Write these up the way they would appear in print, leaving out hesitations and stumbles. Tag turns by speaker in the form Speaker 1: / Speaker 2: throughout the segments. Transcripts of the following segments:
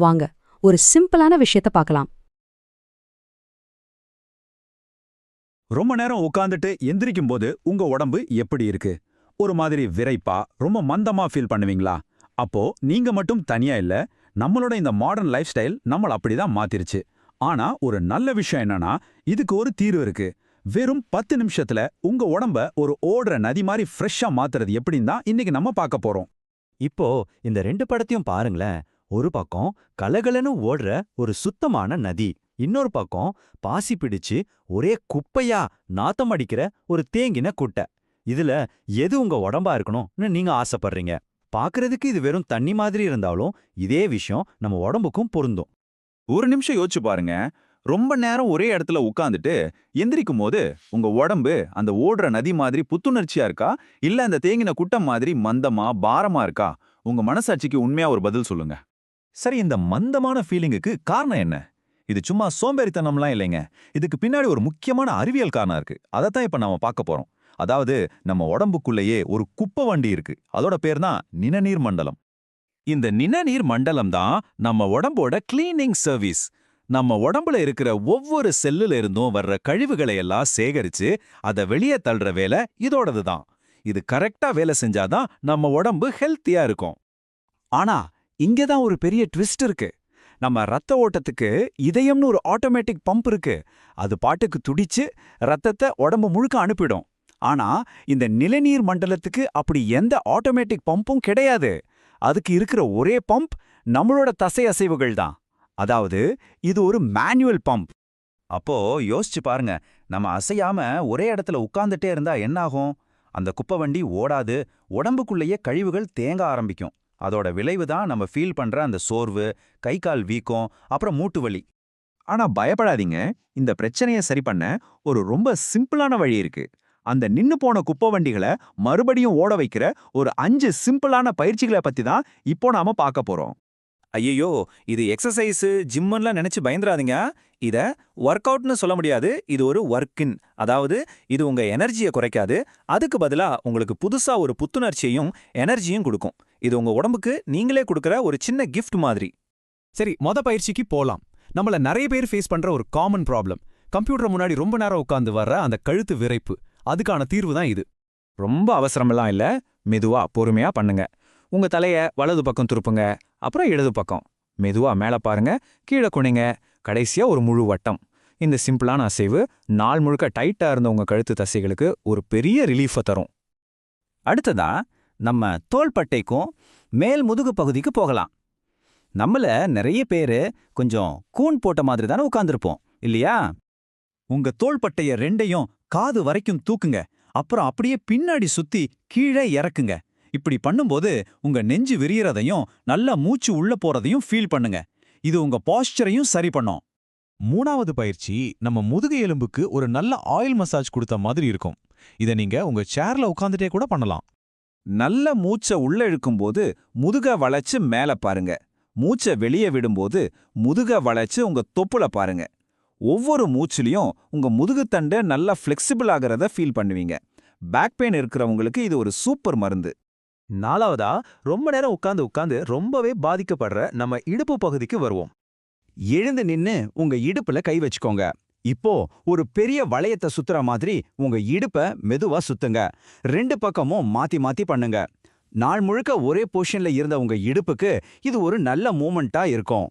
Speaker 1: வாங்க ஒரு சிம்பிளான விஷயத்த பார்க்கலாம்.
Speaker 2: ரொம்ப நேரம் உட்காந்துட்டு எந்திரிக்கும் போது உங்க உடம்பு எப்படி இருக்கு? ஒரு மாதிரி விரைப்பா, ரொம்ப மந்தமா ஃபீல் பண்ணுவீங்களா? அப்போ நீங்க மட்டும் தனியா இல்ல, நம்மளோட இந்த மாடர்ன் லைஃப் ஸ்டைல் நம்மள அப்படிதான் மாத்திருச்சு. ஆனா ஒரு நல்ல விஷயம் என்னன்னா, இதுக்கு ஒரு தீர்வு இருக்கு. வெறும் 10 நிமிஷத்துல உங்க உடம்ப ஒரு ஓடுற நதி மாதிரி ஃப்ரெஷ்ஷா மாத்துறது எப்படின்னு தான் இன்னைக்கு நம்ம பார்க்க போறோம்.
Speaker 3: இப்போ இந்த ரெண்டு படத்தையும் பாருங்களேன். ஒரு பக்கம் கலகலன்னு ஓடுற ஒரு சுத்தமான நதி, இன்னொரு பக்கம் பாசி பிடிச்சு ஒரே குப்பையா நாத்தம் அடிக்கிற ஒரு தேங்கின குட்டை. இதுல எது உங்க உடம்பா இருக்கணும்னு நீங்க ஆசைப்படுறீங்க? பாக்குறதுக்கு இது வெறும் தண்ணி மாதிரி இருந்தாலும் இதே விஷயம் நம்ம உடம்புக்கும் பொருந்தும்.
Speaker 2: ஒரு நிமிஷம் யோசிச்சு பாருங்க. ரொம்ப நேரம் ஒரே இடத்துல உட்காந்துட்டு எந்திரிக்கும் போது உங்க உடம்பு அந்த ஓடுற நதி மாதிரி புத்துணர்ச்சியா இருக்கா, இல்ல அந்த தேங்கின குட்டம் மாதிரி மந்தமா பாரமா இருக்கா? உங்க மனசாட்சிக்கு உண்மையா ஒரு பதில் சொல்லுங்க.
Speaker 4: சரி, இந்த மந்தமான ஃபீலிங்குக்கு காரணம் என்ன? இது சும்மா சோம்பேறித்தனம்லாம் இல்லைங்க. இதுக்கு பின்னாடி ஒரு முக்கியமான அறிவியல் காரணம் இருக்கு. அதைத்தான் இப்ப நாம பார்க்க போறோம். அதாவது நம்ம உடம்புக்குள்ளேயே ஒரு குப்பை வண்டி இருக்கு. அதோட பேர் தான் நிணநீர் மண்டலம். இந்த நிணநீர் மண்டலம் தான் நம்ம உடம்போட கிளீனிங் சர்வீஸ். நம்ம உடம்புல இருக்கிற ஒவ்வொரு செல்லுல இருந்தும் வர்ற கழிவுகளை எல்லாம் சேகரிச்சு அதை வெளியே தள்ளுற வேலை இதோடது தான். இது கரெக்டா வேலை செஞ்சாதான் நம்ம உடம்பு ஹெல்த்தியா இருக்கும்.
Speaker 2: ஆனா இங்கதான் ஒரு பெரிய ட்விஸ்ட் இருக்கு. நம்ம ரத்த ஓட்டத்துக்கு இதயம்னு ஒரு ஆட்டோமேட்டிக் பம்ப் இருக்கு. அது பாட்டுக்கு துடிச்சு ரத்தத்தை உடம்பு முழுக்க அனுப்பிடும். ஆனா இந்த நிலநீர் மண்டலத்துக்கு அப்படி எந்த ஆட்டோமேட்டிக் பம்பும் கிடையாது. அதுக்கு இருக்கிற ஒரே பம்ப் நம்மளோட தசை அசைவுகள் தான். அதாவது இது ஒரு மேனுவல் பம்ப்.
Speaker 4: அப்போ யோசிச்சு பாருங்க, நம்ம அசையாம ஒரே இடத்துல உட்கார்ந்துட்டே இருந்தா என்ன ஆகும்? அந்த குப்பை வண்டி ஓடாது, உடம்புக்குள்ளேயே கழிவுகள் தேங்க ஆரம்பிக்கும். அதோட விளைவு தான் நம்ம ஃபீல் பண்ற அந்த சோர்வு, கை கால் வீக்கம், அப்புறம் மூட்டு வலி.
Speaker 5: ஆனா பயப்படாதீங்க, இந்த பிரச்சனையை சரி பண்ண ஒரு ரொம்ப சிம்பிளான வழி இருக்கு. அந்த நின்னு போன குப்பை வண்டிகளை மறுபடியும் ஓட வைக்கிற ஒரு 5 சிம்பிளான பயிற்சிகளை பத்தி தான் இப்போ நாம பார்க்க போறோம்.
Speaker 4: ஐயோ, இது எக்ஸசைஸ் ஜிம்மெல்லாம் நினைச்சு பயந்துராதீங்க. இத ஒர்க் அவுட்னு சொல்ல முடியாது, இது ஒரு ஒர்க்கின். அதாவது இது உங்க எனர்ஜியை குறைக்காது, அதுக்கு பதிலா உங்களுக்கு புதுசா ஒரு புத்துணர்ச்சியையும் எனர்ஜியும் கொடுக்கும். இது உங்க உடம்புக்கு நீங்களே கொடுக்குற ஒரு சின்ன கிஃப்ட் மாதிரி.
Speaker 6: சரி, பயிற்சிக்கு போலாம். நம்மள நிறைய பேர் ஃபேஸ் பண்ற ஒரு காமன் ப்ராப்ளம், கம்ப்யூட்டர் முன்னாடி ரொம்ப நேரம் உட்கார்ந்து வர்ற அந்த கழுத்து விரைப்பு. அதுக்கான தீர்வு தான் இது.
Speaker 5: ரொம்ப அவசரமெல்லாம் இல்ல, மெதுவா பொறுமையா பண்ணுங்க. உங்க தலைய வலது பக்கம் திருப்புங்க, அப்புறம் இடது பக்கம். மெதுவா மேல பாருங்க, கீழே குனிங்க, கடைசியா ஒரு முழு வட்டம். இந்த சிம்பிளான அசைவு நாள் முழுக்க டைட்டா இருந்த உங்க கழுத்து தசைகளுக்கு ஒரு பெரிய ரிலீஃபை தரும்.
Speaker 3: அடுத்ததா நம்ம தோள்பட்டைக்கும் மேல் முதுகு பகுதிக்கு போகலாம். நம்மள நிறைய பேரு கொஞ்சம் கூன் போட்ட மாதிரி தானே உட்கார்ந்துருப்போம் இல்லையா?
Speaker 4: உங்க தோள்பட்டைய ரெண்டையும் காது வரைக்கும் தூக்குங்க, அப்புறம் அப்படியே பின்னாடி சுத்தி கீழே இறக்குங்க. இப்படி பண்ணும்போது உங்க நெஞ்சு விரியறதையும் நல்லா மூச்சு உள்ள போறதையும் ஃபீல் பண்ணுங்க. இது உங்க பாஸ்டரையும் சரி பண்ணும்.
Speaker 6: 3வது பயிற்சி நம்ம முதுகு எலும்புக்கு ஒரு நல்ல ஆயில் மசாஜ் கொடுத்த மாதிரி இருக்கும். இதை நீங்க உங்க சேர்ல உட்கார்ந்துட்டே கூட பண்ணலாம்.
Speaker 5: நல்ல மூச்சை உள்ள இழுக்கும்போது முதுக வளைச்சு மேல பாருங்க. மூச்சை வெளியே விடும்போது முதுக வளைச்சு உங்க தொப்புல பாருங்க. ஒவ்வொரு மூச்சுலயும் உங்க முதுகுத்தண்டு நல்லா ஃப்ளெக்சிபிள் ஆகிறத ஃபீல் பண்ணுவீங்க. பேக் பெயின் இருக்கிறவங்களுக்கு இது ஒரு சூப்பர் மருந்து.
Speaker 3: 4வதா ரொம்ப நேரம் உட்கார்ந்து ரொம்பவே பாதிக்கப்படுற நம்ம இடுப்பு பகுதிக்கு வருவோம்.
Speaker 5: எழுந்து நின்னு உங்க இடுப்புல கை வச்சுக்கோங்க. இப்போ ஒரு பெரிய வளையத்தை சுத்துற மாதிரி உங்க இடுப்ப மெதுவா சுத்துங்க. 2 பக்கமும் மாத்தி மாத்தி பண்ணுங்க. நாள் முழுக்க ஒரே பொசிஷன்ல இருந்த உங்க இடுப்புக்கு இது ஒரு நல்ல மூமெண்டா இருக்கும்.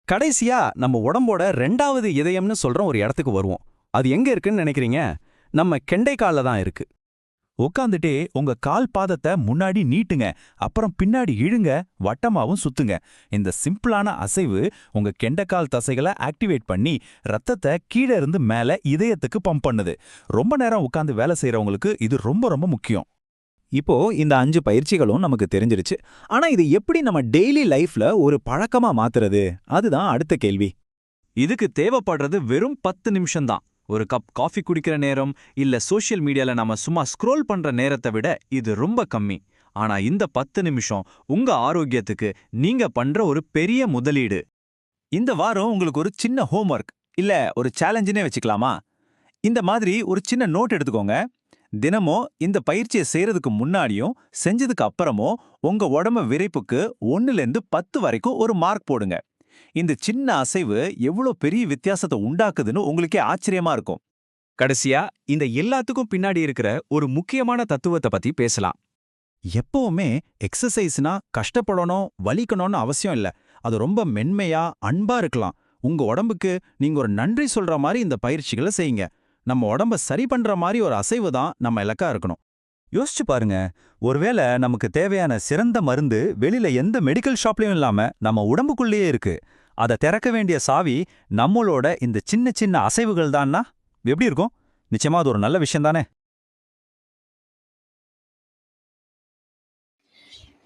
Speaker 3: கடைசியா நம்ம உடம்போட 2வது இதயம்னு சொல்ற ஒரு இடத்துக்கு வருவோம். அது எங்க இருக்குன்னு நினைக்கிறீங்க? நம்ம கெண்டைக்கால்ல தான் இருக்கு.
Speaker 4: உட்காந்துட்டே உங்க கால் பாதத்தை முன்னாடி நீட்டுங்க, அப்புறம் பின்னாடி இழுங்க, வட்டமாவும் சுத்துங்க. இந்த சிம்பிளான அசைவு உங்க கெண்டைக்கால் தசைகளை ஆக்டிவேட் பண்ணி ரத்தத்தை கீழே இருந்து மேல இதயத்துக்கு பம்ப் பண்ணுது. ரொம்ப நேரம் உட்காந்து வேலை செய்யறவங்களுக்கு இது ரொம்ப ரொம்ப முக்கியம்.
Speaker 5: இப்போ இந்த 5 பயிற்சிகளும் நமக்கு தெரிஞ்சிருச்சு. ஆனா இது எப்படி நம்ம டெய்லி லைஃப்ல ஒரு பழக்கமா மாத்துறது? அதுதான் அடுத்த கேள்வி.
Speaker 2: இதுக்கு தேவைப்படுறது வெறும் 10 நிமிஷம் தான். ஒரு கப் காஃபி குடிக்கிற நேரம், இல்ல சோஷியல் மீடியால நம்ம சும்மா ஸ்க்ரோல் பண்ற நேரத்தை விட இது ரொம்ப கம்மி. ஆனா இந்த 10 நிமிஷம் உங்க ஆரோக்கியத்துக்கு நீங்க பண்ற ஒரு பெரிய முதலீடு.
Speaker 4: இந்த வாரம் உங்களுக்கு ஒரு சின்ன ஹோம்வொர்க், இல்ல ஒரு சேலஞ்சுனே வச்சுக்கலாமா? இந்த மாதிரி ஒரு சின்ன நோட் எடுத்துக்கோங்க. தினமும் இந்த பயிற்சியை செய்யறதுக்கு முன்னாடியும் செஞ்சதுக்கு அப்புறமும் உங்க உடம்பு விரைப்புக்கு 1லேருந்து 10 வரைக்கும் ஒரு மார்க் போடுங்க.
Speaker 5: இந்த சின்ன அசைவு எவ்வளோ பெரிய வித்தியாசத்தை உண்டாக்குதுன்னு உங்களுக்கே ஆச்சரியமா இருக்கும்.
Speaker 7: கடைசியா இந்த எல்லாத்துக்கும் பின்னாடி இருக்கிற ஒரு முக்கியமான தத்துவத்தை பத்தி பேசலாம்.
Speaker 2: எப்பவுமே எக்ஸசைஸ்னா கஷ்டப்படணும் வலிக்கணும்னு அவசியம் இல்ல. அது ரொம்ப மென்மையா அன்பா இருக்கலாம். உங்க உடம்புக்கு நீங்க ஒரு நன்றி சொல்ற மாதிரி இந்த பயிற்சிகளை செய்யுங்க. நம்ம உடம்ப சரி பண்ற மாதிரி ஒரு அசைவு தான் நம்ம இலக்கா இருக்கணும்.
Speaker 3: யோசிச்சு பாருங்க, ஒருவேளை நமக்கு தேவையான சிறந்த மருந்து வெளியில எந்த மெடிக்கல் ஷாப்லயும் இல்லாம நம்ம உடம்புக்குள்ளேயே இருக்கு. அதை திறக்க வேண்டிய சாவி நம்மளோட இந்த சின்ன சின்ன அசைவுகள் தான்னா எப்படி இருக்கும்? நிச்சயமா அது ஒரு நல்ல விஷயம் தானே.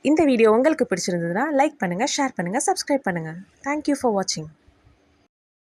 Speaker 8: இந்த வீடியோ உங்களுக்கு பிடிச்சிருந்ததுன்னா லைக் பண்ணுங்க, ஷேர் பண்ணுங்க, சப்ஸ்கிரைப் பண்ணுங்க. தேங்க்யூ ஃபார் வாட்சிங்.